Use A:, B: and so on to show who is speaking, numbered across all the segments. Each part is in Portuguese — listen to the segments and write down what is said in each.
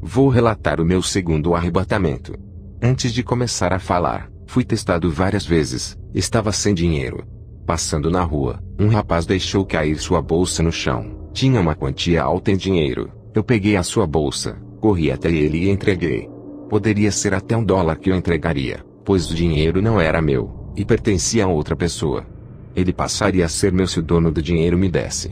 A: Vou relatar o meu segundo arrebatamento. Antes de começar a falar, fui testado várias vezes, estava sem dinheiro. Passando na rua, um rapaz deixou cair sua bolsa no chão. Tinha uma quantia alta em dinheiro. Eu peguei a sua bolsa, corri até ele e entreguei. Poderia ser até $1 que eu entregaria, pois o dinheiro não era meu, e pertencia a outra pessoa. Ele passaria a ser meu se o dono do dinheiro me desse.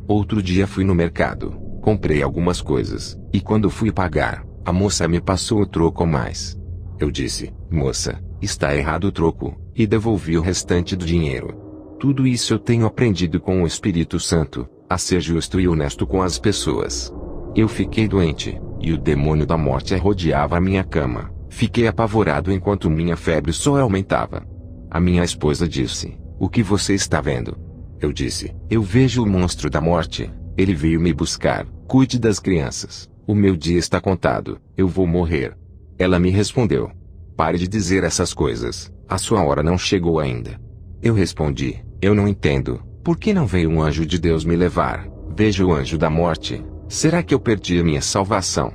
A: Outro dia fui no mercado, comprei algumas coisas, e quando fui pagar, a moça me passou o troco a mais. Eu disse, moça, está errado o troco, e devolvi o restante do dinheiro. Tudo isso eu tenho aprendido com o Espírito Santo, a ser justo e honesto com as pessoas. Eu fiquei doente, e o demônio da morte rodeava a minha cama. Fiquei apavorado enquanto minha febre só aumentava. A minha esposa disse, o que você está vendo? Eu disse, eu vejo o monstro da morte, ele veio me buscar, cuide das crianças, o meu dia está contado, eu vou morrer. Ela me respondeu, pare de dizer essas coisas, a sua hora não chegou ainda. Eu respondi, eu não entendo, por que não veio um anjo de Deus me levar? Vejo o anjo da morte, será que eu perdi a minha salvação?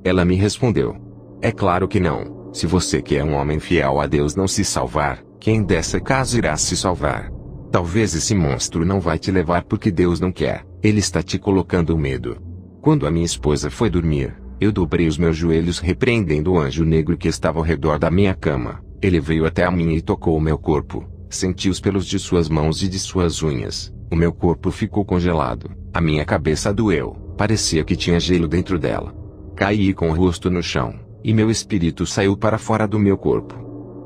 A: Ela me respondeu, é claro que não, se você que é um homem fiel a Deus não se salvar, quem dessa casa irá se salvar? Talvez esse monstro não vai te levar porque Deus não quer, ele está te colocando medo. Quando a minha esposa foi dormir, eu dobrei os meus joelhos repreendendo o anjo negro que estava ao redor da minha cama. Ele veio até a mim e tocou o meu corpo. Senti os pelos de suas mãos e de suas unhas. O meu corpo ficou congelado. A minha cabeça doeu. Parecia que tinha gelo dentro dela. Caí com o rosto no chão, e meu espírito saiu para fora do meu corpo.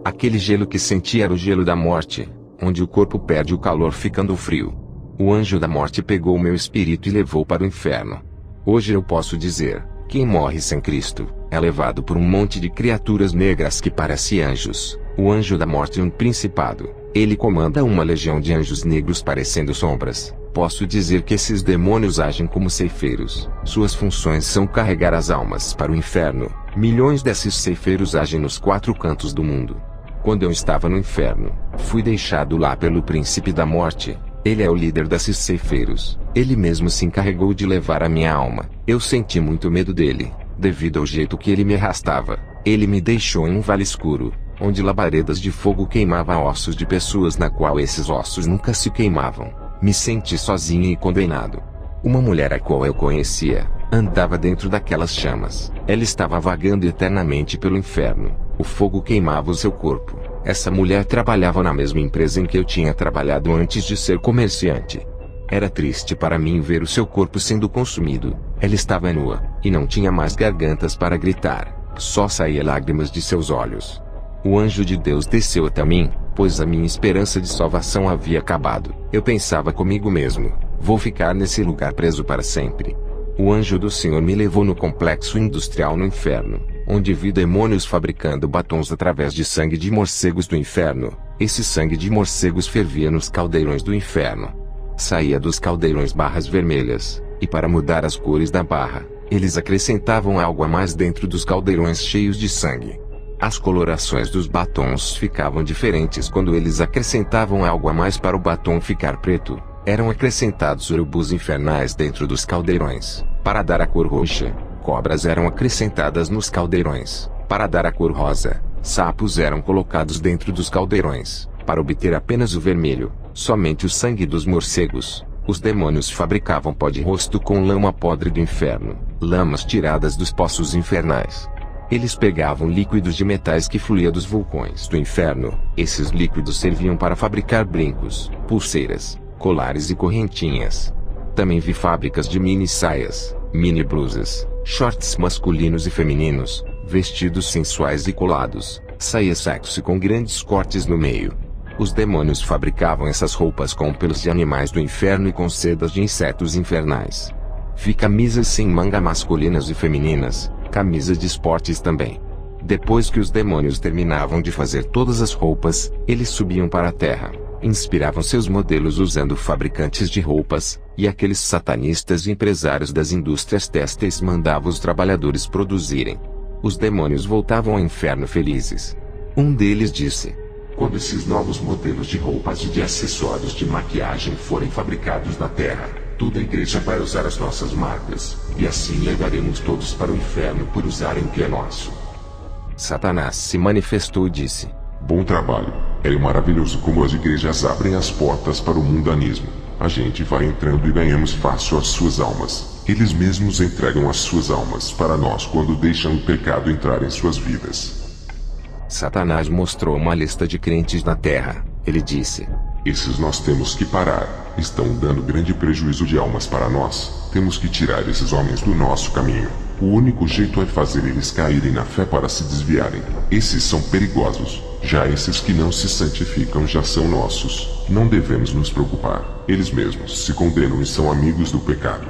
A: Aquele gelo que senti era o gelo da morte, onde o corpo perde o calor ficando frio. O anjo da morte pegou o meu espírito e levou para o inferno. Hoje eu posso dizer, quem morre sem Cristo, é levado por um monte de criaturas negras que parecem anjos. O anjo da morte é um principado. Ele comanda uma legião de anjos negros parecendo sombras. Posso dizer que esses demônios agem como ceifeiros. Suas funções são carregar as almas para o inferno. Milhões desses ceifeiros agem nos 4 cantos do mundo. Quando eu estava no inferno, fui deixado lá pelo príncipe da morte. Ele é o líder desses ceifeiros. Ele mesmo se encarregou de levar a minha alma. Eu senti muito medo dele, devido ao jeito que ele me arrastava. Ele me deixou em um vale escuro, onde labaredas de fogo queimavam ossos de pessoas na qual esses ossos nunca se queimavam. Me senti sozinho e condenado. Uma mulher a qual eu conhecia, andava dentro daquelas chamas. Ela estava vagando eternamente pelo inferno. O fogo queimava o seu corpo. Essa mulher trabalhava na mesma empresa em que eu tinha trabalhado antes de ser comerciante. Era triste para mim ver o seu corpo sendo consumido. Ela estava nua, e não tinha mais gargantas para gritar. Só saía lágrimas de seus olhos. O anjo de Deus desceu até mim, pois a minha esperança de salvação havia acabado. Eu pensava comigo mesmo, vou ficar nesse lugar preso para sempre. O anjo do Senhor me levou no complexo industrial no inferno, onde vi demônios fabricando batons através de sangue de morcegos do inferno. Esse sangue de morcegos fervia nos caldeirões do inferno. Saía dos caldeirões barras vermelhas, e para mudar as cores da barra, eles acrescentavam algo a mais dentro dos caldeirões cheios de sangue. As colorações dos batons ficavam diferentes quando eles acrescentavam algo a mais para o batom ficar preto. Eram acrescentados urubus infernais dentro dos caldeirões, para dar a cor roxa. Cobras eram acrescentadas nos caldeirões, para dar a cor rosa. Sapos eram colocados dentro dos caldeirões, para obter apenas o vermelho, somente o sangue dos morcegos. Os demônios fabricavam pó de rosto com lama podre do inferno, lamas tiradas dos poços infernais. Eles pegavam líquidos de metais que fluía dos vulcões do inferno. Esses líquidos serviam para fabricar brincos, pulseiras, colares e correntinhas. Também vi fábricas de mini saias, mini blusas, shorts masculinos e femininos, vestidos sensuais e colados, saias sexy com grandes cortes no meio. Os demônios fabricavam essas roupas com pelos de animais do inferno e com sedas de insetos infernais. Vi camisas sem manga masculinas e femininas, camisas de esportes também. Depois que os demônios terminavam de fazer todas as roupas, eles subiam para a terra, inspiravam seus modelos usando fabricantes de roupas, e aqueles satanistas e empresários das indústrias têxteis mandavam os trabalhadores produzirem. Os demônios voltavam ao inferno felizes. Um deles disse:
B: quando esses novos modelos de roupas e de acessórios de maquiagem forem fabricados na Terra, Toda a igreja vai usar as nossas marcas, e assim levaremos todos para o inferno por usarem o que é nosso.
A: Satanás se manifestou e disse:
B: Bom trabalho. É maravilhoso como as igrejas abrem as portas para o mundanismo. A gente vai entrando e ganhamos fácil as suas almas. Eles mesmos entregam as suas almas para nós quando deixam o pecado entrar em suas vidas.
A: Satanás mostrou uma lista de crentes na terra. Ele disse:
B: Esses nós temos que parar. Estão dando grande prejuízo de almas para nós. Temos que tirar esses homens do nosso caminho. O único jeito é fazer eles caírem na fé para se desviarem. Esses são perigosos. Já esses que não se santificam já são nossos. Não devemos nos preocupar. Eles mesmos se condenam e são amigos do pecado.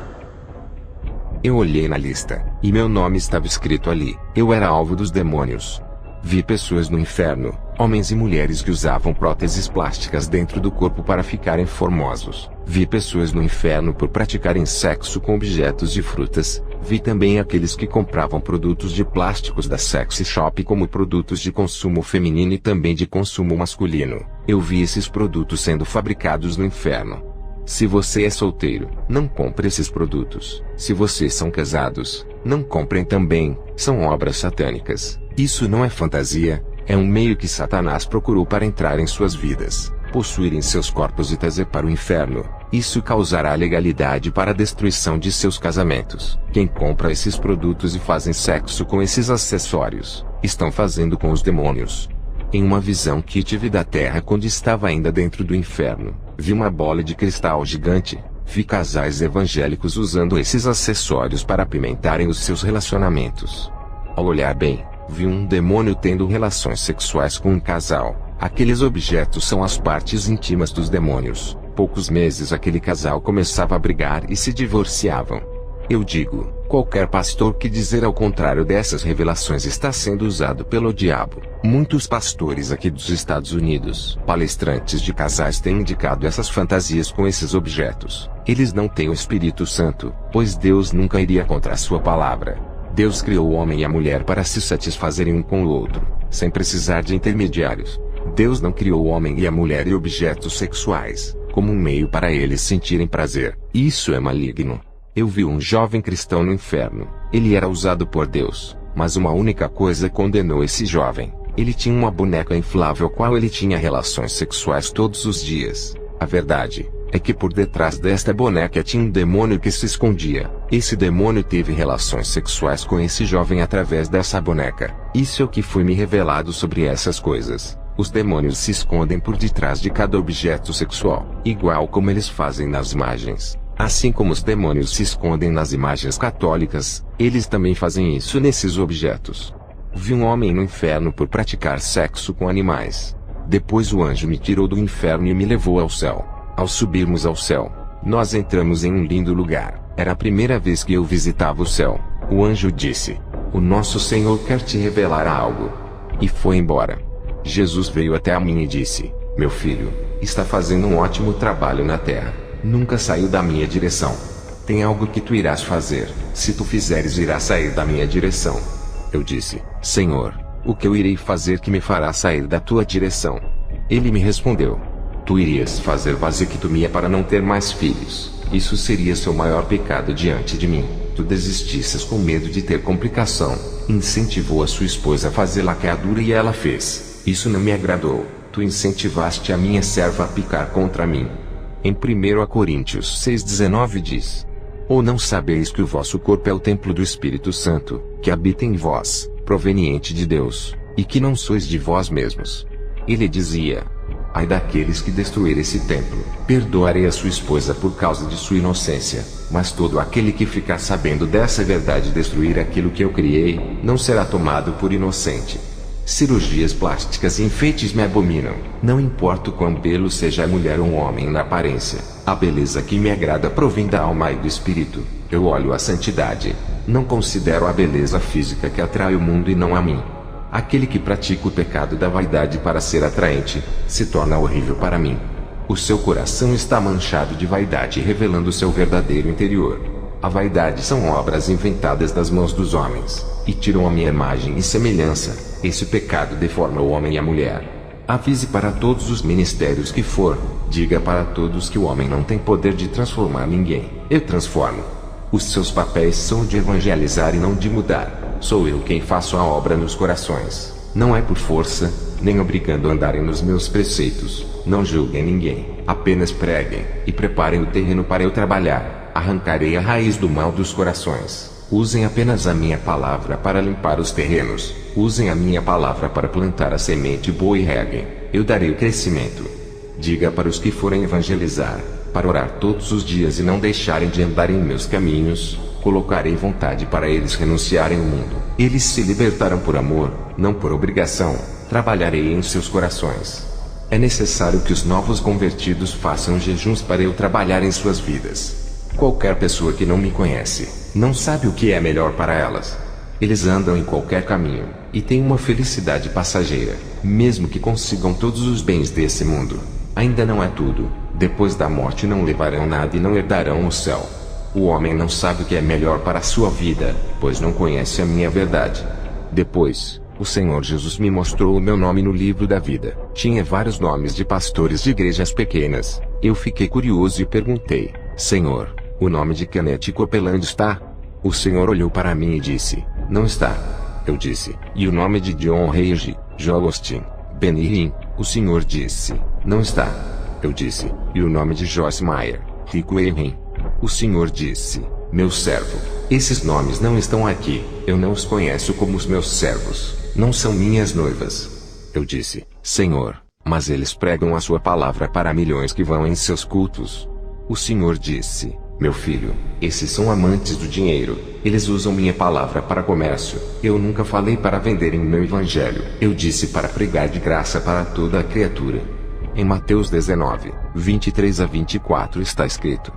A: Eu olhei na lista, e meu nome estava escrito ali. Eu era alvo dos demônios. Vi pessoas no inferno, homens e mulheres que usavam próteses plásticas dentro do corpo para ficarem formosos. Vi pessoas no inferno por praticarem sexo com objetos de frutas. Vi também aqueles que compravam produtos de plásticos da sexy shop como produtos de consumo feminino e também de consumo masculino. Eu vi esses produtos sendo fabricados no inferno. Se você é solteiro, não compre esses produtos. Se vocês são casados, não comprem também, são obras satânicas. Isso não é fantasia, é um meio que Satanás procurou para entrar em suas vidas, possuírem seus corpos e trazer para o inferno. Isso causará legalidade para a destruição de seus casamentos. Quem compra esses produtos e fazem sexo com esses acessórios, estão fazendo com os demônios. Em uma visão que tive da terra quando estava ainda dentro do inferno, vi uma bola de cristal gigante. Vi casais evangélicos usando esses acessórios para apimentarem os seus relacionamentos. Ao olhar bem, vi um demônio tendo relações sexuais com um casal. Aqueles objetos são as partes íntimas dos demônios. Poucos meses aquele casal começava a brigar e se divorciavam. Eu digo, qualquer pastor que dizer ao contrário dessas revelações está sendo usado pelo diabo. Muitos pastores aqui dos Estados Unidos, palestrantes de casais têm indicado essas fantasias com esses objetos. Eles não têm o Espírito Santo, pois Deus nunca iria contra a sua palavra. Deus criou o homem e a mulher para se satisfazerem um com o outro, sem precisar de intermediários. Deus não criou o homem e a mulher e objetos sexuais, como um meio para eles sentirem prazer. Isso é maligno. Eu vi um jovem cristão no inferno. Ele era usado por Deus, mas uma única coisa condenou esse jovem. Ele tinha uma boneca inflável qual ele tinha relações sexuais todos os dias. A verdade é que por detrás desta boneca tinha um demônio que se escondia. Esse demônio teve relações sexuais com esse jovem através dessa boneca. Isso é o que foi me revelado sobre essas coisas. Os demônios se escondem por detrás de cada objeto sexual, igual como eles fazem nas imagens. Assim como os demônios se escondem nas imagens católicas, eles também fazem isso nesses objetos. Vi um homem no inferno por praticar sexo com animais. Depois o anjo me tirou do inferno e me levou ao céu. Ao subirmos ao céu, nós entramos em um lindo lugar. Era a primeira vez que eu visitava o céu. O anjo disse: "O nosso Senhor quer te revelar algo." E foi embora. Jesus veio até a mim e disse: "Meu filho, está fazendo um ótimo trabalho na terra. Nunca saiu da minha direção. Tem algo que tu irás fazer. Se tu fizeres, irás sair da minha direção." Eu disse: "Senhor, o que eu irei fazer que me fará sair da tua direção?" Ele me respondeu: "Tu irias fazer vasectomia para não ter mais filhos. Isso seria seu maior pecado diante de mim. Tu desistisses com medo de ter complicação. Incentivou a sua esposa a fazer laqueadura e ela fez. Isso não me agradou. Tu incentivaste a minha serva a picar contra mim." Em 1 Coríntios 6,19 diz: "Ou não sabeis que o vosso corpo é o templo do Espírito Santo, que habita em vós, proveniente de Deus, e que não sois de vós mesmos?" Ele dizia: "Ai daqueles que destruírem esse templo, perdoarei a sua esposa por causa de sua inocência, mas todo aquele que ficar sabendo dessa verdade e destruir aquilo que eu criei, não será tomado por inocente." Cirurgias plásticas e enfeites me abominam. Não importa o quão belo seja a mulher ou um homem na aparência, a beleza que me agrada provém da alma e do espírito. Eu olho a santidade. Não considero a beleza física que atrai o mundo e não a mim. Aquele que pratica o pecado da vaidade para ser atraente, se torna horrível para mim. O seu coração está manchado de vaidade, revelando seu verdadeiro interior. A vaidade são obras inventadas das mãos dos homens, e tiram a minha imagem e semelhança. Esse pecado deforma o homem e a mulher. Avise para todos os ministérios que for, diga para todos que o homem não tem poder de transformar ninguém. Eu transformo. Os seus papéis são de evangelizar e não de mudar. Sou eu quem faço a obra nos corações. Não é por força, nem obrigando a andarem nos meus preceitos. Não julguem ninguém, apenas preguem, e preparem o terreno para eu trabalhar. Arrancarei a raiz do mal dos corações. Usem apenas a minha palavra para limpar os terrenos. Usem a minha palavra para plantar a semente boa e reguem. Eu darei o crescimento. Diga para os que forem evangelizar, para orar todos os dias e não deixarem de andar em meus caminhos, colocarei vontade para eles renunciarem ao mundo. Eles se libertarão por amor, não por obrigação. Trabalharei em seus corações. É necessário que os novos convertidos façam jejuns para eu trabalhar em suas vidas. Qualquer pessoa que não me conhece, não sabe o que é melhor para elas. Eles andam em qualquer caminho, e têm uma felicidade passageira, mesmo que consigam todos os bens desse mundo. Ainda não é tudo. Depois da morte não levarão nada e não herdarão o céu. O homem não sabe o que é melhor para a sua vida, pois não conhece a minha verdade. Depois, o Senhor Jesus me mostrou o meu nome no livro da vida. Tinha vários nomes de pastores de igrejas pequenas. Eu fiquei curioso e perguntei: Senhor, o nome de Kenneth Copeland está? O Senhor olhou para mim e disse: não está. Eu disse: e o nome de John Rage, Joel Austin, Benny Hinn? O Senhor disse: não está. Eu disse: e o nome de Joyce Meyer, Rico Hinn? O Senhor disse: meu servo, esses nomes não estão aqui. Eu não os conheço como os meus servos. Não são minhas noivas. Eu disse: Senhor, mas eles pregam a sua palavra para milhões que vão em seus cultos. O Senhor disse: meu filho, esses são amantes do dinheiro. Eles usam minha palavra para comércio. Eu nunca falei para venderem meu evangelho. Eu disse para pregar de graça para toda a criatura. Em Mateus 19, 23 a 24 está escrito: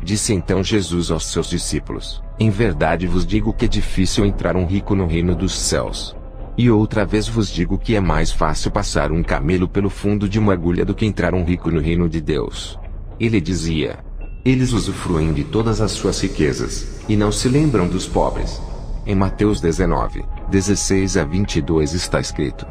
A: disse então Jesus aos seus discípulos: em verdade vos digo que é difícil entrar um rico no reino dos céus. E outra vez vos digo que é mais fácil passar um camelo pelo fundo de uma agulha do que entrar um rico no reino de Deus. Ele dizia: eles usufruem de todas as suas riquezas, e não se lembram dos pobres. Em Mateus 19, 16 a 22 está escrito: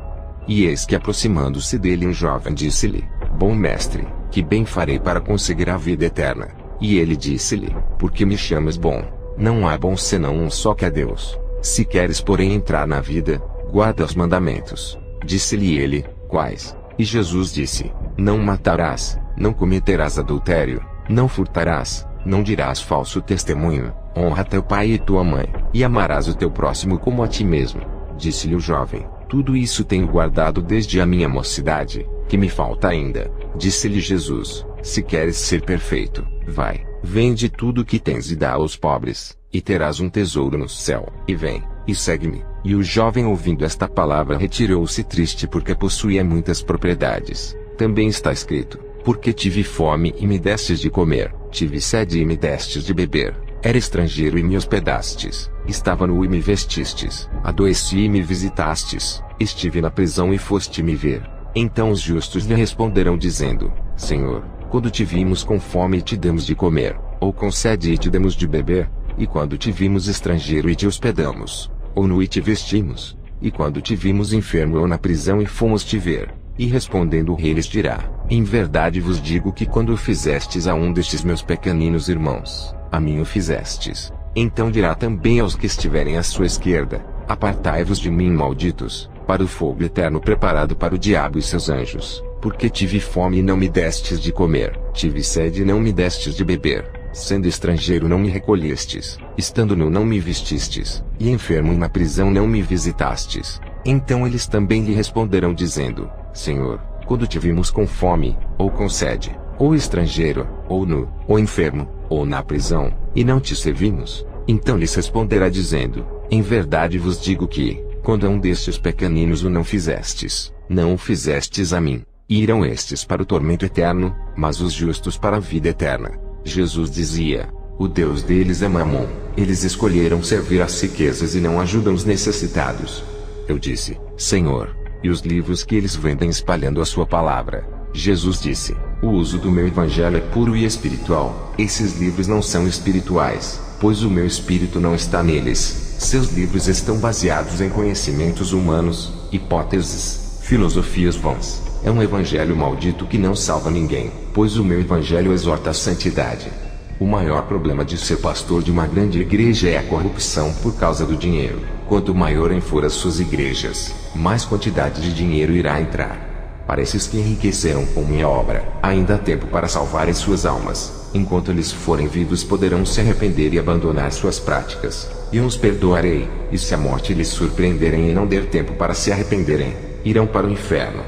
A: e eis que aproximando-se dele um jovem disse-lhe: bom mestre, que bem farei para conseguir a vida eterna? E ele disse-lhe: por que me chamas bom? Não há bom senão um só, que é Deus. Se queres porém entrar na vida, guarda os mandamentos. Disse-lhe ele: quais? E Jesus disse: não matarás, não cometerás adultério, não furtarás, não dirás falso testemunho, honra teu pai e tua mãe, e amarás o teu próximo como a ti mesmo. Disse-lhe o jovem: tudo isso tenho guardado desde a minha mocidade. Que me falta ainda? Disse-lhe Jesus: se queres ser perfeito, vai, vende tudo o que tens e dá aos pobres, e terás um tesouro no céu, e vem, e segue-me. E o jovem, ouvindo esta palavra, retirou-se triste porque possuía muitas propriedades. Também está escrito: porque tive fome e me destes de comer, tive sede e me destes de beber, era estrangeiro e me hospedastes, estava nu e me vestistes, adoeci e me visitastes, estive na prisão e foste me ver. Então os justos lhe responderão dizendo: Senhor, quando te vimos com fome e te demos de comer, ou com sede e te demos de beber? E quando te vimos estrangeiro e te hospedamos, ou nu e te vestimos? E quando te vimos enfermo ou na prisão e fomos te ver? E respondendo o rei lhes dirá: em verdade vos digo que quando o fizestes a um destes meus pequeninos irmãos, a mim o fizestes. Então dirá também aos que estiverem à sua esquerda: apartai-vos de mim, malditos, para o fogo eterno preparado para o diabo e seus anjos. Porque tive fome e não me destes de comer, tive sede e não me destes de beber, sendo estrangeiro não me recolhestes, estando nu não me vestistes, e enfermo na prisão não me visitastes. Então eles também lhe responderão dizendo: Senhor, quando te vimos com fome, ou com sede, ou estrangeiro, ou nu, ou enfermo, ou na prisão, e não te servimos? Então lhes responderá dizendo: em verdade vos digo que, quando a um destes pequeninos o não fizestes, não o fizestes a mim. E irão estes para o tormento eterno, mas os justos para a vida eterna. Jesus dizia: o Deus deles é Mamon. Eles escolheram servir às riquezas e não ajudam os necessitados. Eu disse: Senhor, e os livros que eles vendem espalhando a sua palavra? Jesus disse: o uso do meu evangelho é puro e espiritual. Esses livros não são espirituais, pois o meu espírito não está neles. Seus livros estão baseados em conhecimentos humanos, hipóteses, filosofias vãs. É um evangelho maldito que não salva ninguém, pois o meu evangelho exorta a santidade. O maior problema de ser pastor de uma grande igreja é a corrupção por causa do dinheiro. Quanto maior for as suas igrejas, mais quantidade de dinheiro irá entrar. Para esses que enriqueceram com minha obra, ainda há tempo para salvarem suas almas. Enquanto eles forem vivos, poderão se arrepender e abandonar suas práticas. E eu os perdoarei, e se a morte lhes surpreenderem e não der tempo para se arrependerem, irão para o inferno.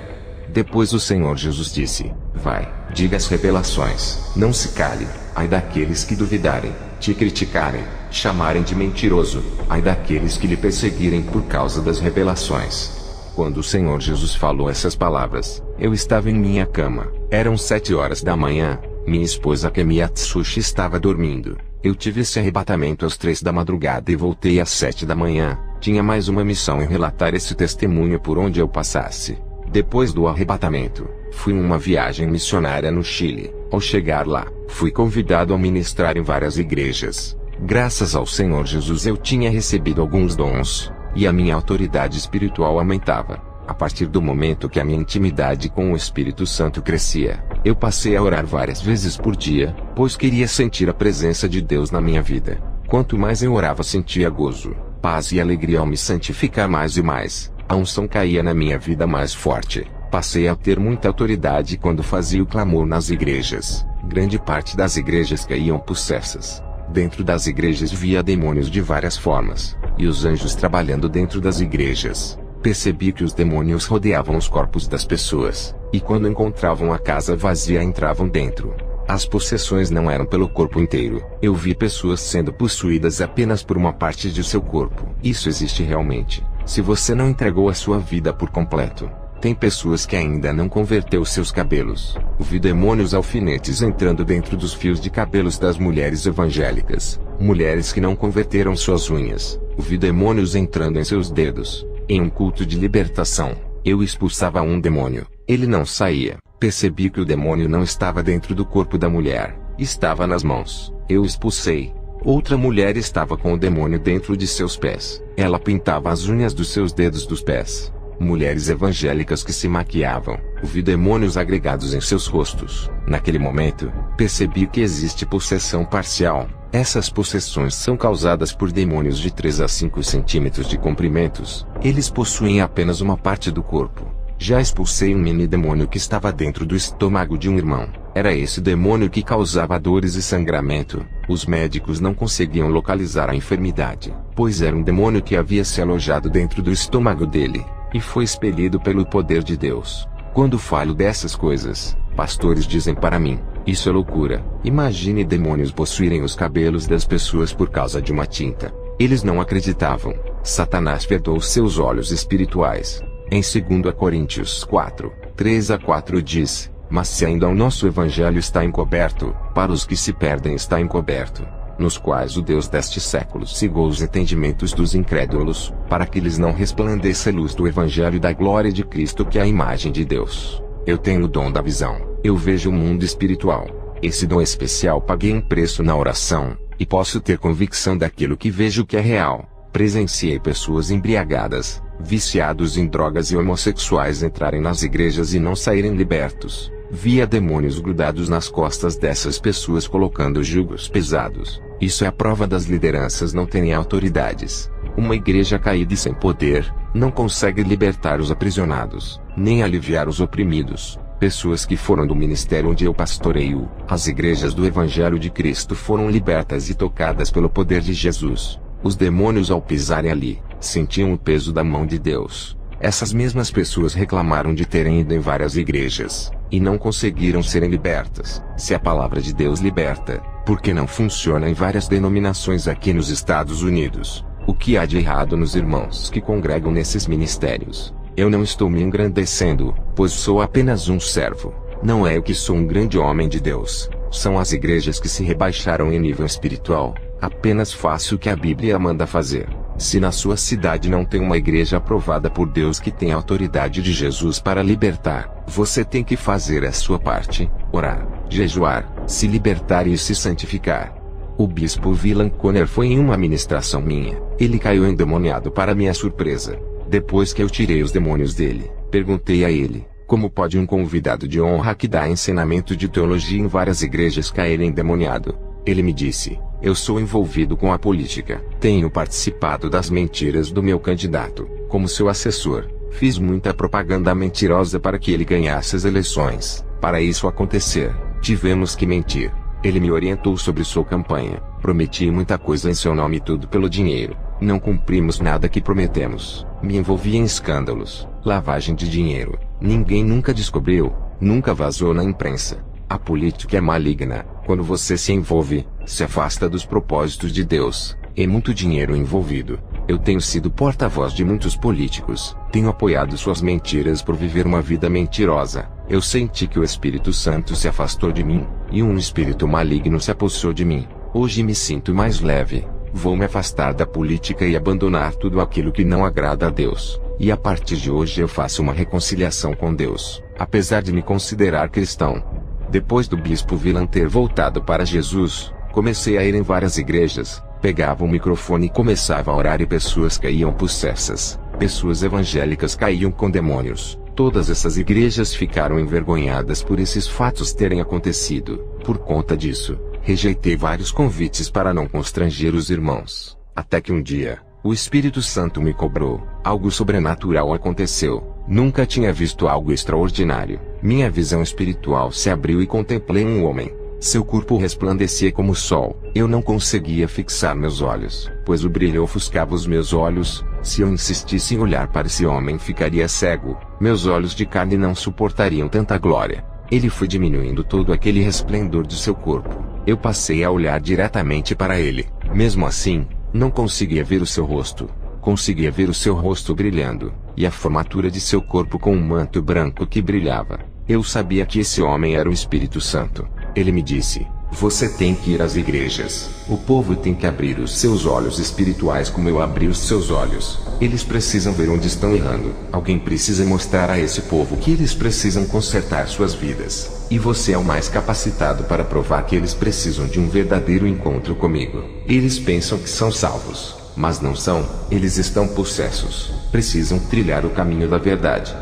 A: Depois o Senhor Jesus disse: vai, diga as revelações, não se cale. Ai daqueles que duvidarem, te criticarem, chamarem de mentiroso. Ai daqueles que lhe perseguirem por causa das revelações. Quando o Senhor Jesus falou essas palavras, eu estava em minha cama. Eram 7 horas da manhã. Minha esposa Kemi Atsushi estava dormindo. Eu tive esse arrebatamento às 3 da madrugada e voltei às 7 da manhã. Tinha mais uma missão em relatar esse testemunho por onde eu passasse. Depois do arrebatamento, fui em uma viagem missionária no Chile. Ao chegar lá, fui convidado a ministrar em várias igrejas. Graças ao Senhor Jesus eu tinha recebido alguns dons, e a minha autoridade espiritual aumentava. A partir do momento que a minha intimidade com o Espírito Santo crescia, eu passei a orar várias vezes por dia, pois queria sentir a presença de Deus na minha vida. Quanto mais eu orava, sentia gozo, paz e alegria ao me santificar mais e mais. A unção caía na minha vida mais forte. Passei a ter muita autoridade quando fazia o clamor nas igrejas. Grande parte das igrejas caíam possessas. Dentro das igrejas via demônios de várias formas, e os anjos trabalhando dentro das igrejas. Percebi que os demônios rodeavam os corpos das pessoas, e quando encontravam a casa vazia entravam dentro. As possessões não eram pelo corpo inteiro. Eu vi pessoas sendo possuídas apenas por uma parte de seu corpo. Isso existe realmente. Se você não entregou a sua vida por completo, tem pessoas que ainda não converteu seus cabelos. Vi demônios alfinetes entrando dentro dos fios de cabelos das mulheres evangélicas. Mulheres que não converteram suas unhas. Vi demônios entrando em seus dedos. Em um culto de libertação, eu expulsava um demônio. Ele não saía. Percebi que o demônio não estava dentro do corpo da mulher. Estava nas mãos. Eu expulsei. Outra mulher estava com o demônio dentro de seus pés. Ela pintava as unhas dos seus dedos dos pés. Mulheres evangélicas que se maquiavam. Vi demônios agregados em seus rostos. Naquele momento, percebi que existe possessão parcial. Essas possessões são causadas por demônios de 3 a 5 centímetros de comprimentos. Eles possuem apenas uma parte do corpo. Já expulsei um mini demônio que estava dentro do estômago de um irmão. Era esse demônio que causava dores e sangramento. Os médicos não conseguiam localizar a enfermidade, pois era um demônio que havia se alojado dentro do estômago dele, e foi expelido pelo poder de Deus. Quando falo dessas coisas, pastores dizem para mim: isso é loucura. Imagine demônios possuírem os cabelos das pessoas por causa de uma tinta. Eles não acreditavam. Satanás vedou seus olhos espirituais. Em 2 Coríntios 4, 3 a 4 diz: mas se ainda o nosso evangelho está encoberto, para os que se perdem está encoberto, nos quais o Deus deste século cegou os entendimentos dos incrédulos, para que lhes não resplandeça a luz do evangelho da glória de Cristo, que é a imagem de Deus. Eu tenho o dom da visão. Eu vejo o mundo espiritual. Esse dom especial paguei um preço na oração, e posso ter convicção daquilo que vejo que é real. Presenciei pessoas embriagadas, viciados em drogas e homossexuais entrarem nas igrejas e não saírem libertos. Via demônios grudados nas costas dessas pessoas colocando jugos pesados. Isso é a prova das lideranças não terem autoridades. Uma igreja caída e sem poder, não consegue libertar os aprisionados, nem aliviar os oprimidos. Pessoas que foram do ministério onde eu pastoreio, as igrejas do Evangelho de Cristo, foram libertas e tocadas pelo poder de Jesus. Os demônios, ao pisarem ali, sentiam o peso da mão de Deus. Essas mesmas pessoas reclamaram de terem ido em várias igrejas, e não conseguiram serem libertas. Se a palavra de Deus liberta, por que não funciona em várias denominações aqui nos Estados Unidos? O que há de errado nos irmãos que congregam nesses ministérios? Eu não estou me engrandecendo, pois sou apenas um servo. Não é eu que sou um grande homem de Deus. São as igrejas que se rebaixaram em nível espiritual. Apenas faça o que a Bíblia manda fazer. Se na sua cidade não tem uma igreja aprovada por Deus que tem a autoridade de Jesus para libertar, você tem que fazer a sua parte: orar, jejuar, se libertar e se santificar. O bispo Willan Conner foi em uma ministração minha. Ele caiu endemoniado para minha surpresa. Depois que eu tirei os demônios dele, perguntei a ele: Como pode um convidado de honra que dá ensinamento de teologia em várias igrejas cair endemoniado? Ele me disse: eu sou envolvido com a política. Tenho participado das mentiras do meu candidato, como seu assessor. Fiz muita propaganda mentirosa para que ele ganhasse as eleições. Para isso acontecer, tivemos que mentir. Ele me orientou sobre sua campanha. Prometi muita coisa em seu nome, tudo pelo dinheiro. Não cumprimos nada que prometemos. Me envolvi em escândalos, lavagem de dinheiro. Ninguém nunca descobriu, nunca vazou na imprensa. A política é maligna. Quando você se envolve, se afasta dos propósitos de Deus. É muito dinheiro envolvido. Eu tenho sido porta-voz de muitos políticos. Tenho apoiado suas mentiras por viver uma vida mentirosa. Eu senti que o Espírito Santo se afastou de mim, e um espírito maligno se apossou de mim. Hoje me sinto mais leve. Vou me afastar da política e abandonar tudo aquilo que não agrada a Deus. E a partir de hoje eu faço uma reconciliação com Deus, apesar de me considerar cristão. Depois do bispo Villan ter voltado para Jesus, comecei a ir em várias igrejas. Pegava o microfone e começava a orar e pessoas caíam possessas. Pessoas evangélicas caíam com demônios. Todas essas igrejas ficaram envergonhadas por esses fatos terem acontecido. Por conta disso, rejeitei vários convites para não constranger os irmãos. Até que um dia, o Espírito Santo me cobrou. Algo sobrenatural aconteceu. Nunca tinha visto algo extraordinário. Minha visão espiritual se abriu e contemplei um homem. Seu corpo resplandecia como o sol. Eu não conseguia fixar meus olhos, pois o brilho ofuscava os meus olhos. Se eu insistisse em olhar para esse homem, ficaria cego. Meus olhos de carne não suportariam tanta glória. Ele foi diminuindo todo aquele resplendor de seu corpo. Eu passei a olhar diretamente para ele. Mesmo assim, não conseguia ver o seu rosto. Conseguia ver o seu rosto brilhando, e a formatura de seu corpo com um manto branco que brilhava. Eu sabia que esse homem era o Espírito Santo. Ele me disse: você tem que ir às igrejas. O povo tem que abrir os seus olhos espirituais como eu abri os seus olhos. Eles precisam ver onde estão errando. Alguém precisa mostrar a esse povo que eles precisam consertar suas vidas. E você é o mais capacitado para provar que eles precisam de um verdadeiro encontro comigo. Eles pensam que são salvos, mas não são. Eles estão possessos. Precisam trilhar o caminho da verdade.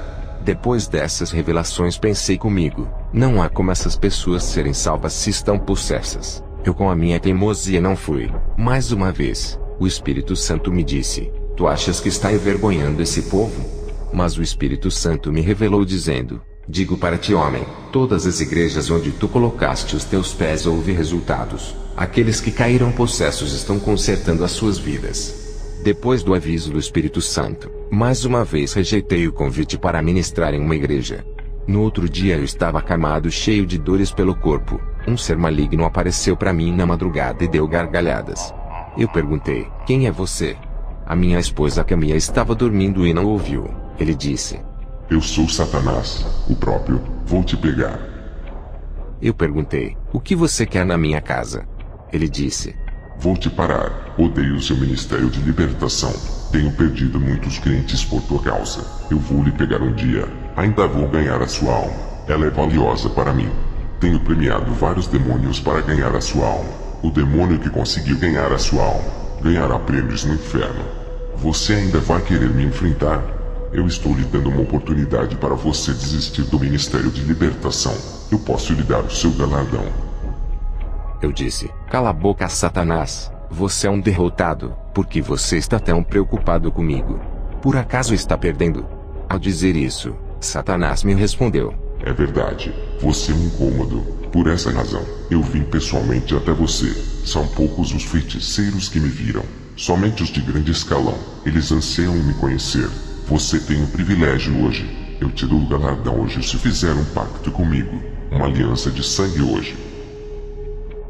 A: Depois dessas revelações pensei comigo: não há como essas pessoas serem salvas se estão possessas. Eu com a minha teimosia não fui. Mais uma vez, o Espírito Santo me disse: tu achas que está envergonhando esse povo? Mas o Espírito Santo me revelou dizendo: digo para ti, homem, todas as igrejas onde tu colocaste os teus pés houve resultados. Aqueles que caíram possessos estão consertando as suas vidas. Depois do aviso do Espírito Santo, mais uma vez rejeitei o convite para ministrar em uma igreja. No outro dia eu estava acamado, cheio de dores pelo corpo. Um ser maligno apareceu para mim na madrugada e deu gargalhadas. Eu perguntei: quem é você? A minha esposa Camila estava dormindo e não ouviu. Ele disse:
B: eu sou Satanás, o próprio. Vou te pegar.
A: Eu perguntei: o que você quer na minha casa? Ele disse:
B: vou te parar. Odeio seu ministério de libertação. Tenho perdido muitos crentes por tua causa. Eu vou lhe pegar um dia. Ainda vou ganhar a sua alma. Ela é valiosa para mim. Tenho premiado vários demônios para ganhar a sua alma. O demônio que conseguiu ganhar a sua alma ganhará prêmios no inferno. Você ainda vai querer me enfrentar? Eu estou lhe dando uma oportunidade para você desistir do ministério de libertação. Eu posso lhe dar o seu galardão.
A: Eu disse: cala a boca, Satanás. Você é um derrotado. Por que você está tão preocupado comigo? Por acaso está perdendo? Ao dizer isso, Satanás me respondeu:
B: é verdade. Você é um incômodo. Por essa razão, eu vim pessoalmente até você. São poucos os feiticeiros que me viram. Somente os de grande escalão. Eles anseiam em me conhecer. Você tem um privilégio hoje. Eu te dou o galardão hoje se fizer um pacto comigo. Uma aliança de sangue hoje.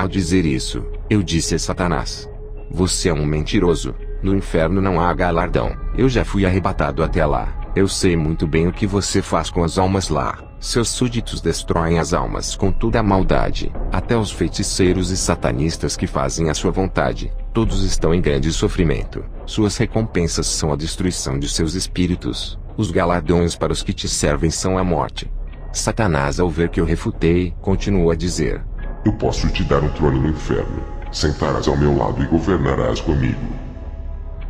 A: Ao dizer isso, eu disse a Satanás: você é um mentiroso. No inferno não há galardão. Eu já fui arrebatado até lá. Eu sei muito bem o que você faz com as almas lá. Seus súditos destroem as almas com toda a maldade. Até os feiticeiros e satanistas que fazem a sua vontade, todos estão em grande sofrimento. Suas recompensas são a destruição de seus espíritos. Os galardões para os que te servem são a morte. Satanás, ao ver que eu refutei, continuou a dizer:
B: eu posso te dar um trono no inferno. Sentarás ao meu lado e governarás comigo.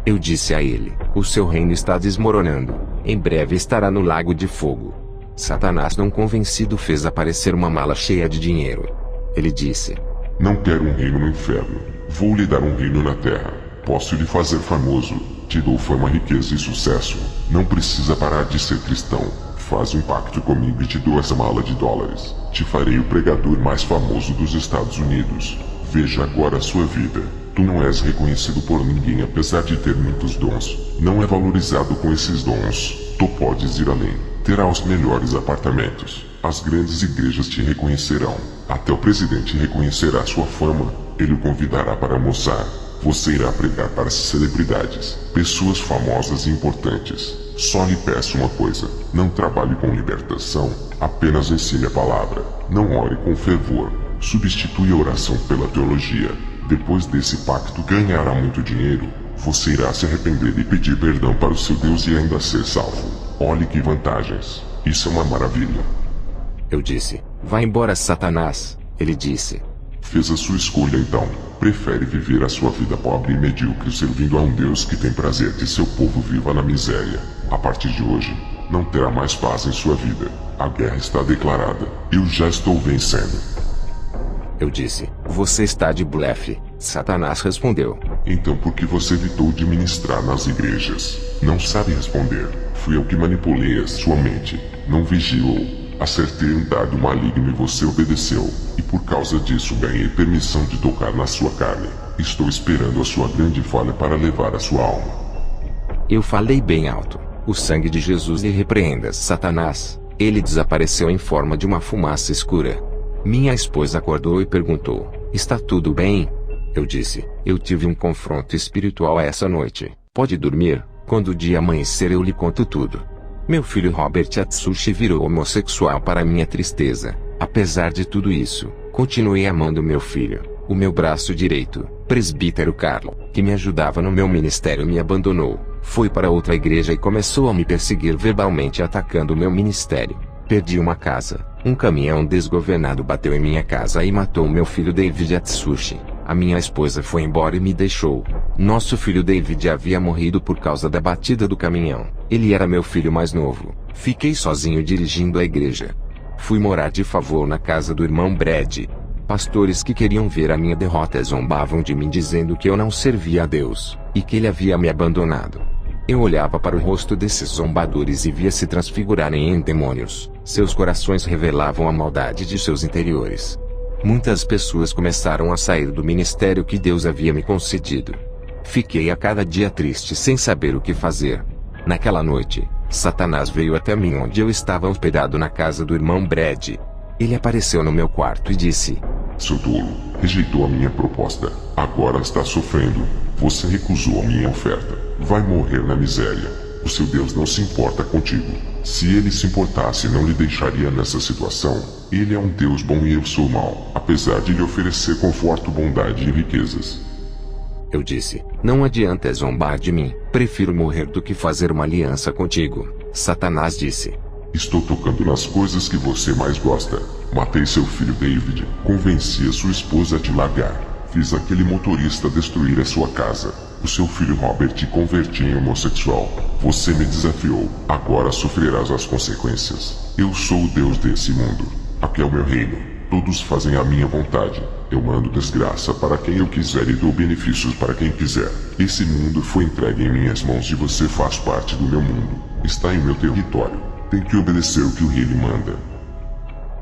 A: Eu disse a ele: o seu reino está desmoronando. Em breve estará no lago de fogo. Satanás, não convencido, fez aparecer uma mala cheia de dinheiro. Ele disse:
B: Não quero um reino no inferno. Vou lhe dar um reino na terra. Posso lhe fazer famoso. Te dou fama, riqueza e sucesso. Não precisa parar de ser cristão. Faz um pacto comigo e te dou essa mala de dólares. Te farei o pregador mais famoso dos Estados Unidos. Veja agora a sua vida. Tu não és reconhecido por ninguém apesar de ter muitos dons. Não é valorizado com esses dons. Tu podes ir além. Terá os melhores apartamentos. As grandes igrejas te reconhecerão. Até o presidente reconhecerá sua fama. Ele o convidará para almoçar. Você irá pregar para as celebridades, pessoas famosas e importantes. Só lhe peço uma coisa: não trabalhe com libertação, apenas ensine a palavra. Não ore com fervor. Substitui a oração pela teologia. Depois desse pacto ganhará muito dinheiro. Você irá se arrepender e pedir perdão para o seu Deus e ainda ser salvo. Olhe que vantagens. Isso é uma maravilha.
A: Eu disse: Vá embora, Satanás. Ele disse:
B: Fez a sua escolha então. Prefere viver a sua vida pobre e medíocre servindo a um Deus que tem prazer que seu povo viva na miséria. A partir de hoje, não terá mais paz em sua vida. A guerra está declarada. Eu já estou vencendo.
A: Eu disse: Você está de blefe. Satanás respondeu:
B: Então por que você evitou de ministrar nas igrejas? Não sabe responder. Fui eu que manipulei a sua mente. Não vigilou. Acertei um dardo maligno e você obedeceu. E por causa disso ganhei permissão de tocar na sua carne. Estou esperando a sua grande falha para levar a sua alma.
A: Eu falei bem alto: O sangue de Jesus lhe repreenda, Satanás. Ele desapareceu em forma de uma fumaça escura. Minha esposa acordou e perguntou: Está tudo bem? Eu disse: Eu tive um confronto espiritual essa noite. Pode dormir? Quando o dia amanhecer eu lhe conto tudo. Meu filho Robert Atsushi virou homossexual para minha tristeza. Apesar de tudo isso, continuei amando meu filho. O meu braço direito, presbítero Carlo, que me ajudava no meu ministério, me abandonou. Foi para outra igreja e começou a me perseguir verbalmente, atacando o meu ministério. Perdi uma casa. Um caminhão desgovernado bateu em minha casa e matou meu filho David Atsushi. A minha esposa foi embora e me deixou. Nosso filho David havia morrido por causa da batida do caminhão. Ele era meu filho mais novo. Fiquei sozinho dirigindo a igreja. Fui morar de favor na casa do irmão Brad. Pastores que queriam ver a minha derrota zombavam de mim, dizendo que eu não servia a Deus, e que ele havia me abandonado. Eu olhava para o rosto desses zombadores e via se transfigurarem em demônios. Seus corações revelavam a maldade de seus interiores. Muitas pessoas começaram a sair do ministério que Deus havia me concedido. Fiquei a cada dia triste sem saber o que fazer. Naquela noite, Satanás veio até mim onde eu estava hospedado na casa do irmão Brad. Ele apareceu no meu quarto e disse:
B: Seu tolo, rejeitou a minha proposta. Agora está sofrendo. Você recusou a minha oferta. Vai morrer na miséria. O seu Deus não se importa contigo. Se ele se importasse, não lhe deixaria nessa situação. Ele é um Deus bom e eu sou mau, apesar de lhe oferecer conforto, bondade e riquezas.
A: Eu disse: Não adianta zombar de mim. Prefiro morrer do que fazer uma aliança contigo. Satanás disse:
B: Estou tocando nas coisas que você mais gosta. Matei seu filho David. Convenci a sua esposa a te largar. Fiz aquele motorista destruir a sua casa. O seu filho Robert te converti em homossexual. Você me desafiou. Agora sofrerás as consequências. Eu sou o Deus desse mundo. Aqui é o meu reino. Todos fazem a minha vontade. Eu mando desgraça para quem eu quiser e dou benefícios para quem quiser. Esse mundo foi entregue em minhas mãos e você faz parte do meu mundo. Está em meu território. Tem que obedecer o que o rei lhe manda.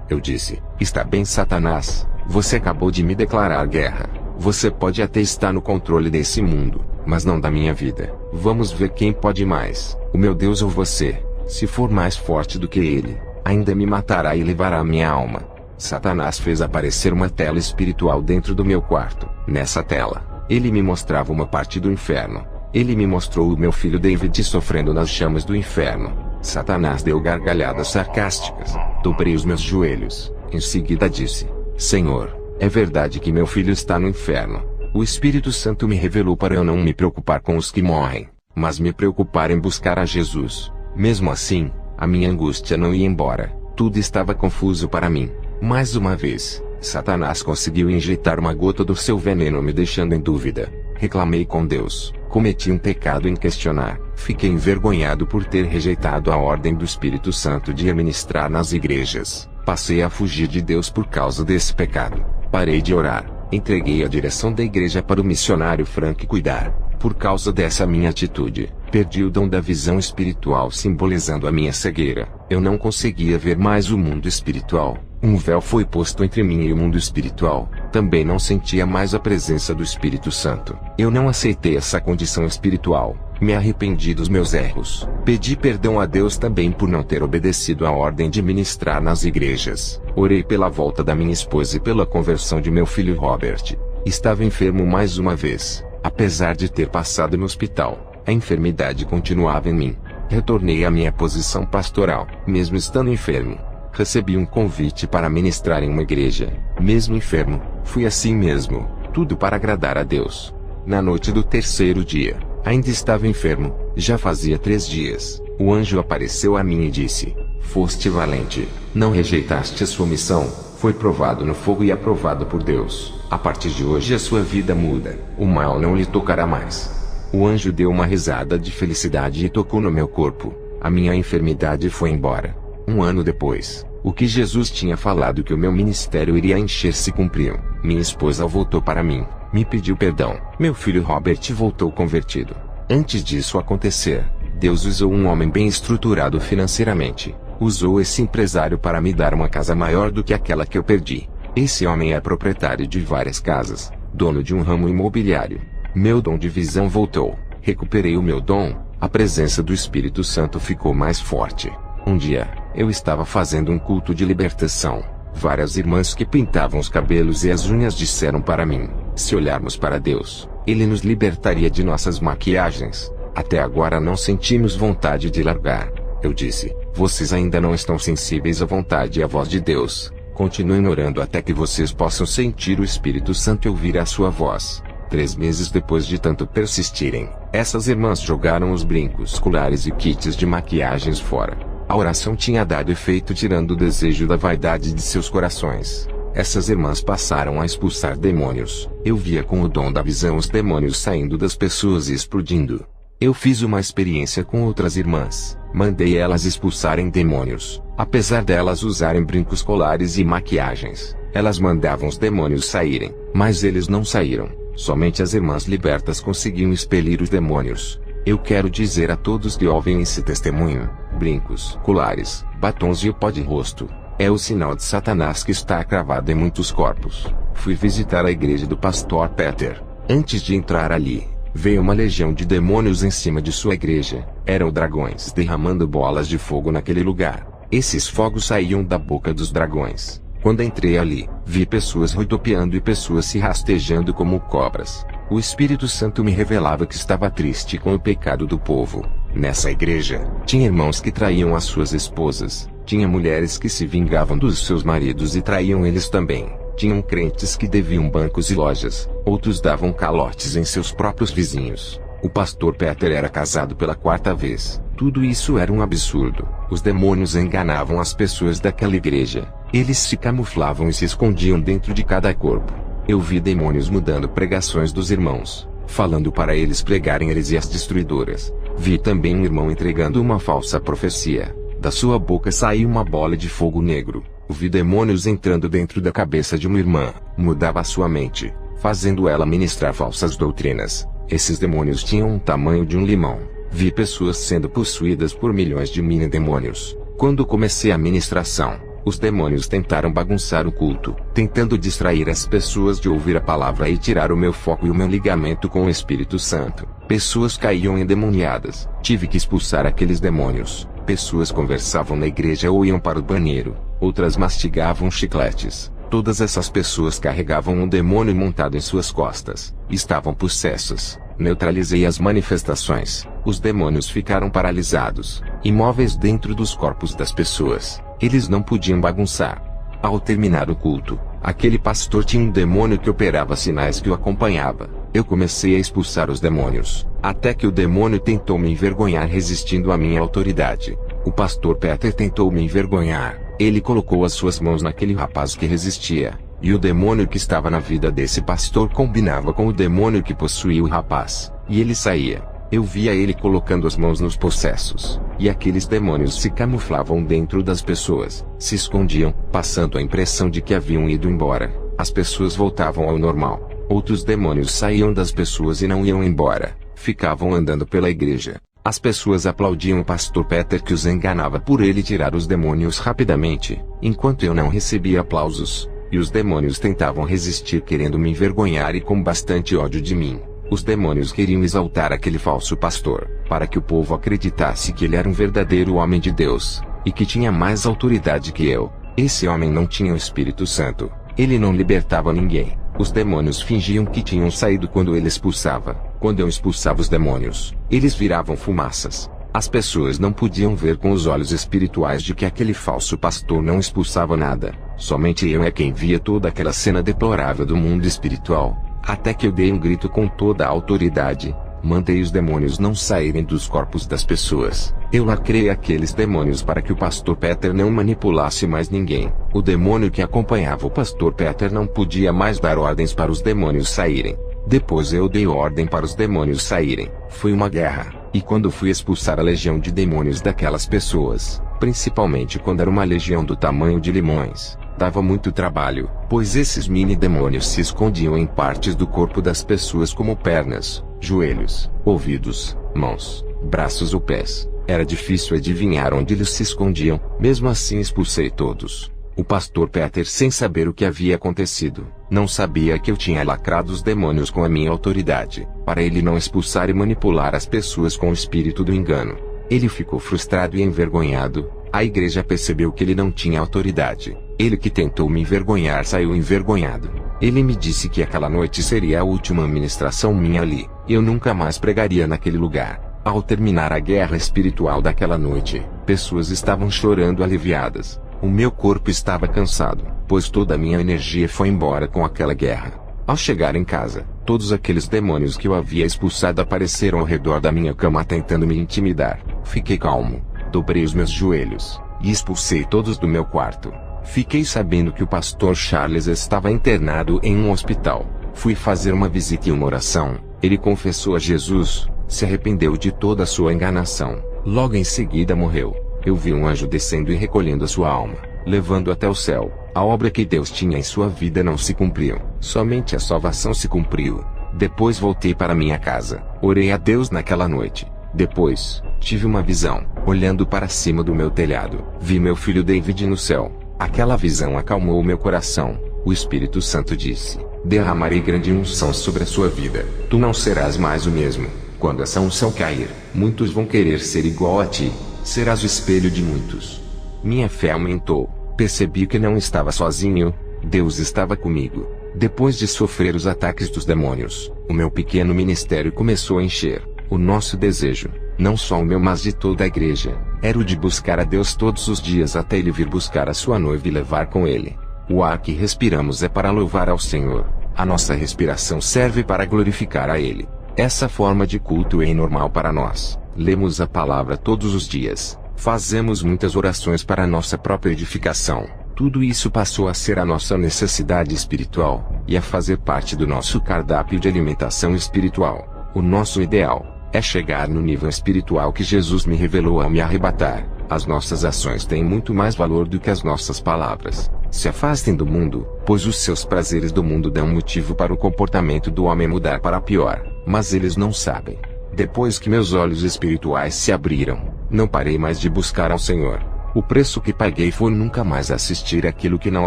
A: Eu disse: Está bem, Satanás. Você acabou de me declarar guerra. Você pode até estar no controle desse mundo, mas não da minha vida. Vamos ver quem pode mais, o meu Deus ou você. Se for mais forte do que ele, ainda me matará e levará minha alma. Satanás fez aparecer uma tela espiritual dentro do meu quarto. Nessa tela, ele me mostrava uma parte do inferno. Ele me mostrou o meu filho David sofrendo nas chamas do inferno. Satanás deu gargalhadas sarcásticas. Dobrei os meus joelhos. Em seguida disse: Senhor, é verdade que meu filho está no inferno. O Espírito Santo me revelou para eu não me preocupar com os que morrem, mas me preocupar em buscar a Jesus. Mesmo assim, a minha angústia não ia embora. Tudo estava confuso para mim. Mais uma vez, Satanás conseguiu injetar uma gota do seu veneno, me deixando em dúvida. Reclamei com Deus. Cometi um pecado em questionar. Fiquei envergonhado por ter rejeitado a ordem do Espírito Santo de ministrar nas igrejas. Passei a fugir de Deus por causa desse pecado. Parei de orar. Entreguei a direção da igreja para o missionário Frank cuidar. Por causa dessa minha atitude, perdi o dom da visão espiritual, simbolizando a minha cegueira. Eu não conseguia ver mais o mundo espiritual. Um véu foi posto entre mim e o mundo espiritual. Também não sentia mais a presença do Espírito Santo. Eu não aceitei essa condição espiritual. Me arrependi dos meus erros. Pedi perdão a Deus também por não ter obedecido à ordem de ministrar nas igrejas. Orei pela volta da minha esposa e pela conversão de meu filho Robert. Estava enfermo mais uma vez. Apesar de ter passado no hospital, a enfermidade continuava em mim. Retornei à minha posição pastoral, mesmo estando enfermo. Recebi um convite para ministrar em uma igreja. Mesmo enfermo, fui assim mesmo, tudo para agradar a Deus. Na noite do terceiro dia, ainda estava enfermo, já fazia 3 dias. O anjo apareceu a mim e disse: "Foste valente, não rejeitaste a sua missão, foi provado no fogo e aprovado por Deus. A partir de hoje a sua vida muda, o mal não lhe tocará mais." O anjo deu uma risada de felicidade e tocou no meu corpo. A minha enfermidade foi embora. 1 ano depois, o que Jesus tinha falado que o meu ministério iria encher se cumpriu. Minha esposa voltou para mim, me pediu perdão. Meu filho Robert voltou convertido. Antes disso acontecer, Deus usou um homem bem estruturado financeiramente. Usou esse empresário para me dar uma casa maior do que aquela que eu perdi. Esse homem é proprietário de várias casas, dono de um ramo imobiliário. Meu dom de visão voltou. Recuperei o meu dom. A presença do Espírito Santo ficou mais forte. Um dia, eu estava fazendo um culto de libertação. Várias irmãs que pintavam os cabelos e as unhas disseram para mim: "Se olharmos para Deus, Ele nos libertaria de nossas maquiagens. Até agora não sentimos vontade de largar." Eu disse: "Vocês ainda não estão sensíveis à vontade e à voz de Deus. Continuem orando até que vocês possam sentir o Espírito Santo e ouvir a sua voz." 3 meses depois de tanto persistirem, essas irmãs jogaram os brincos, colares e kits de maquiagens fora. A oração tinha dado efeito, tirando o desejo da vaidade de seus corações. Essas irmãs passaram a expulsar demônios. Eu via com o dom da visão os demônios saindo das pessoas e explodindo. Eu fiz uma experiência com outras irmãs. Mandei elas expulsarem demônios. Apesar delas usarem brincos, colares e maquiagens, elas mandavam os demônios saírem, mas eles não saíram. Somente as irmãs libertas conseguiam expelir os demônios. Eu quero dizer a todos que ouvem esse testemunho: brincos, colares, batons e o pó de rosto é o sinal de Satanás que está cravado em muitos corpos. Fui visitar a igreja do pastor Peter. Antes de entrar ali, veio uma legião de demônios em cima de sua igreja. Eram dragões derramando bolas de fogo naquele lugar. Esses fogos saíam da boca dos dragões. Quando entrei ali, vi pessoas rodopiando e pessoas se rastejando como cobras. O Espírito Santo me revelava que estava triste com o pecado do povo. Nessa igreja, tinha irmãos que traíam as suas esposas. Tinha mulheres que se vingavam dos seus maridos e traíam eles também. Tinham crentes que deviam bancos e lojas. Outros davam calotes em seus próprios vizinhos. O pastor Peter era casado pela 4ª vez. Tudo isso era um absurdo. Os demônios enganavam as pessoas daquela igreja. Eles se camuflavam e se escondiam dentro de cada corpo. Eu vi demônios mudando pregações dos irmãos, falando para eles pregarem heresias destruidoras. Vi também um irmão entregando uma falsa profecia. Da sua boca saiu uma bola de fogo negro. Vi demônios entrando dentro da cabeça de uma irmã. Mudava a sua mente, fazendo ela ministrar falsas doutrinas. Esses demônios tinham o tamanho de um limão. Vi pessoas sendo possuídas por milhões de mini-demônios. Quando comecei a ministração, os demônios tentaram bagunçar o culto, tentando distrair as pessoas de ouvir a palavra e tirar o meu foco e o meu ligamento com o Espírito Santo. Pessoas caíam endemoniadas. Tive que expulsar aqueles demônios. Pessoas conversavam na igreja ou iam para o banheiro. Outras mastigavam chicletes. Todas essas pessoas carregavam um demônio montado em suas costas. Estavam possessas. Neutralizei as manifestações. Os demônios ficaram paralisados, imóveis dentro dos corpos das pessoas. Eles não podiam bagunçar. Ao terminar o culto, aquele pastor tinha um demônio que operava sinais que o acompanhava. Eu comecei a expulsar os demônios, até que o demônio tentou me envergonhar resistindo à minha autoridade. O pastor Peter tentou me envergonhar. Ele colocou as suas mãos naquele rapaz que resistia, e o demônio que estava na vida desse pastor combinava com o demônio que possuía o rapaz, e ele saía. Eu via ele colocando as mãos nos possessos, e aqueles demônios se camuflavam dentro das pessoas, se escondiam, passando a impressão de que haviam ido embora. As pessoas voltavam ao normal. Outros demônios saíam das pessoas e não iam embora, ficavam andando pela igreja. As pessoas aplaudiam o pastor Peter, que os enganava por ele tirar os demônios rapidamente, enquanto eu não recebia aplausos, e os demônios tentavam resistir, querendo me envergonhar e com bastante ódio de mim. Os demônios queriam exaltar aquele falso pastor, para que o povo acreditasse que ele era um verdadeiro homem de Deus, e que tinha mais autoridade que eu. Esse homem não tinha o Espírito Santo, ele não libertava ninguém. Os demônios fingiam que tinham saído quando ele expulsava. Quando eu expulsava os demônios, eles viravam fumaças. As pessoas não podiam ver com os olhos espirituais de que aquele falso pastor não expulsava nada. Somente eu é quem via toda aquela cena deplorável do mundo espiritual. Até que eu dei um grito com toda a autoridade. Mandei os demônios não saírem dos corpos das pessoas. Eu lacrei aqueles demônios para que o pastor Peter não manipulasse mais ninguém. O demônio que acompanhava o pastor Peter não podia mais dar ordens para os demônios saírem. Depois eu dei ordem para os demônios saírem. Foi uma guerra. E quando fui expulsar a legião de demônios daquelas pessoas, principalmente quando era uma legião do tamanho de limões, dava muito trabalho, pois esses mini-demônios se escondiam em partes do corpo das pessoas como pernas, joelhos, ouvidos, mãos, braços ou pés. Era difícil adivinhar onde eles se escondiam. Mesmo assim expulsei todos. O pastor Peter, sem saber o que havia acontecido, não sabia que eu tinha lacrado os demônios com a minha autoridade, para ele não expulsar e manipular as pessoas com o espírito do engano. Ele ficou frustrado e envergonhado. A igreja percebeu que ele não tinha autoridade. Ele que tentou me envergonhar saiu envergonhado. Ele me disse que aquela noite seria a última ministração minha ali. Eu nunca mais pregaria naquele lugar. Ao terminar a guerra espiritual daquela noite, pessoas estavam chorando aliviadas. O meu corpo estava cansado, pois toda a minha energia foi embora com aquela guerra. Ao chegar em casa, todos aqueles demônios que eu havia expulsado apareceram ao redor da minha cama tentando me intimidar. Fiquei calmo, dobrei os meus joelhos, e expulsei todos do meu quarto. Fiquei sabendo que o pastor Charles estava internado em um hospital. Fui fazer uma visita e uma oração. Ele confessou a Jesus, se arrependeu de toda a sua enganação. Logo em seguida morreu. Eu vi um anjo descendo e recolhendo a sua alma, levando até o céu. A obra que Deus tinha em sua vida não se cumpriu. Somente a salvação se cumpriu. Depois voltei para minha casa. Orei a Deus naquela noite. Depois, tive uma visão. Olhando para cima do meu telhado, vi meu filho David no céu. Aquela visão acalmou meu coração. O Espírito Santo disse: derramarei grande unção sobre a sua vida. Tu não serás mais o mesmo. Quando essa unção cair, muitos vão querer ser igual a ti. Serás o espelho de muitos. Minha fé aumentou. Percebi que não estava sozinho. Deus estava comigo. Depois de sofrer os ataques dos demônios, o meu pequeno ministério começou a encher. O nosso desejo, não só o meu mas de toda a igreja, era o de buscar a Deus todos os dias até Ele vir buscar a sua noiva e levar com Ele. O ar que respiramos é para louvar ao Senhor. A nossa respiração serve para glorificar a Ele. Essa forma de culto é normal para nós. Lemos a palavra todos os dias. Fazemos muitas orações para a nossa própria edificação. Tudo isso passou a ser a nossa necessidade espiritual, e a fazer parte do nosso cardápio de alimentação espiritual. O nosso ideal é chegar no nível espiritual que Jesus me revelou ao me arrebatar. As nossas ações têm muito mais valor do que as nossas palavras. Se afastem do mundo, pois os seus prazeres do mundo dão motivo para o comportamento do homem mudar para pior, mas eles não sabem. Depois que meus olhos espirituais se abriram, não parei mais de buscar ao Senhor. O preço que paguei foi nunca mais assistir aquilo que não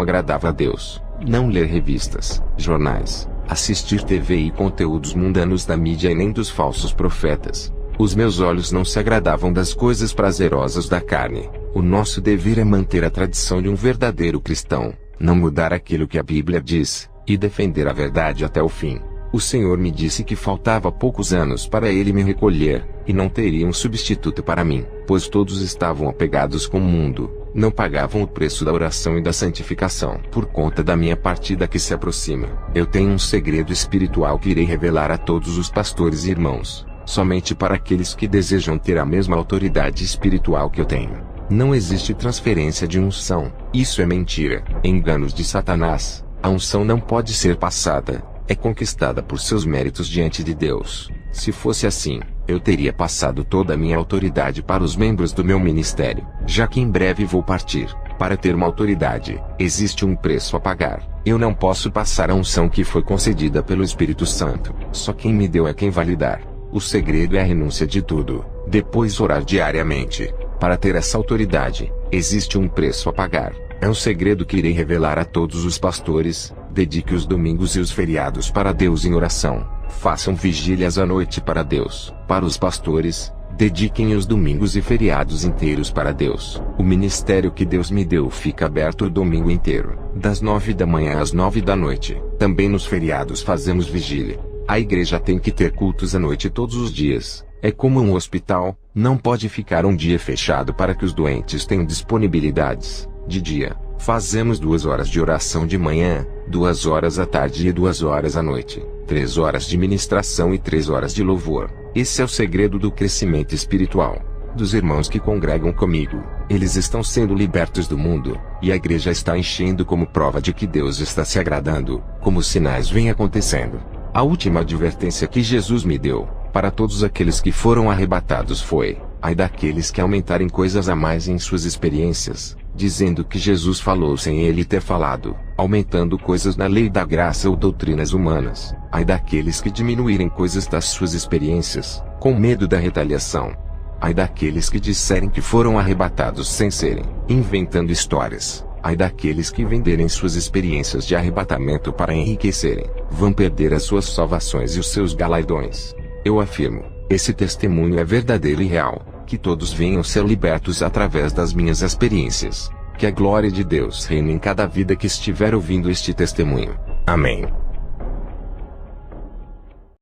A: agradava a Deus, não ler revistas, jornais, assistir TV e conteúdos mundanos da mídia e nem dos falsos profetas. Os meus olhos não se agradavam das coisas prazerosas da carne. O nosso dever é manter a tradição de um verdadeiro cristão, não mudar aquilo que a Bíblia diz, e defender a verdade até o fim. O Senhor me disse que faltava poucos anos para Ele me recolher, e não teria um substituto para mim, pois todos estavam apegados com o mundo, não pagavam o preço da oração e da santificação. Por conta da minha partida que se aproxima, eu tenho um segredo espiritual que irei revelar a todos os pastores e irmãos, somente para aqueles que desejam ter a mesma autoridade espiritual que eu tenho. Não existe transferência de unção, isso é mentira, enganos de Satanás. A unção não pode ser passada, é conquistada por seus méritos diante de Deus. Se fosse assim, eu teria passado toda a minha autoridade para os membros do meu ministério, já que em breve vou partir. Para ter uma autoridade, existe um preço a pagar. Eu não posso passar a unção que foi concedida pelo Espírito Santo. Só quem me deu é quem vai lhe dar. O segredo é a renúncia de tudo, depois orar diariamente. Para ter essa autoridade, existe um preço a pagar. É um segredo que irei revelar a todos os pastores. Dedique os domingos e os feriados para Deus em oração. Façam vigílias à noite para Deus. Para os pastores, dediquem os domingos e feriados inteiros para Deus. O ministério que Deus me deu fica aberto o domingo inteiro, das 9 da manhã às 9 da noite. Também nos feriados fazemos vigília. A igreja tem que ter cultos à noite todos os dias. É como um hospital, não pode ficar um dia fechado para que os doentes tenham disponibilidades. De dia, fazemos 2 horas de oração de manhã, 2 horas à tarde e 2 horas à noite, 3 horas de ministração e 3 horas de louvor. Esse é o segredo do crescimento espiritual dos irmãos que congregam comigo. Eles estão sendo libertos do mundo, e a igreja está enchendo como prova de que Deus está se agradando, como os sinais vêm acontecendo. A última advertência que Jesus me deu, para todos aqueles que foram arrebatados foi: ai daqueles que aumentarem coisas a mais em suas experiências, dizendo que Jesus falou sem ele ter falado, aumentando coisas na lei da graça ou doutrinas humanas. Ai daqueles que diminuírem coisas das suas experiências, com medo da retaliação. Ai daqueles que disserem que foram arrebatados sem serem, inventando histórias. Ai daqueles que venderem suas experiências de arrebatamento para enriquecerem, vão perder as suas salvações e os seus galardões. Eu afirmo, esse testemunho é verdadeiro e real, que todos venham ser libertos através das minhas experiências. Que a glória de Deus reine em cada vida que estiver ouvindo este testemunho. Amém.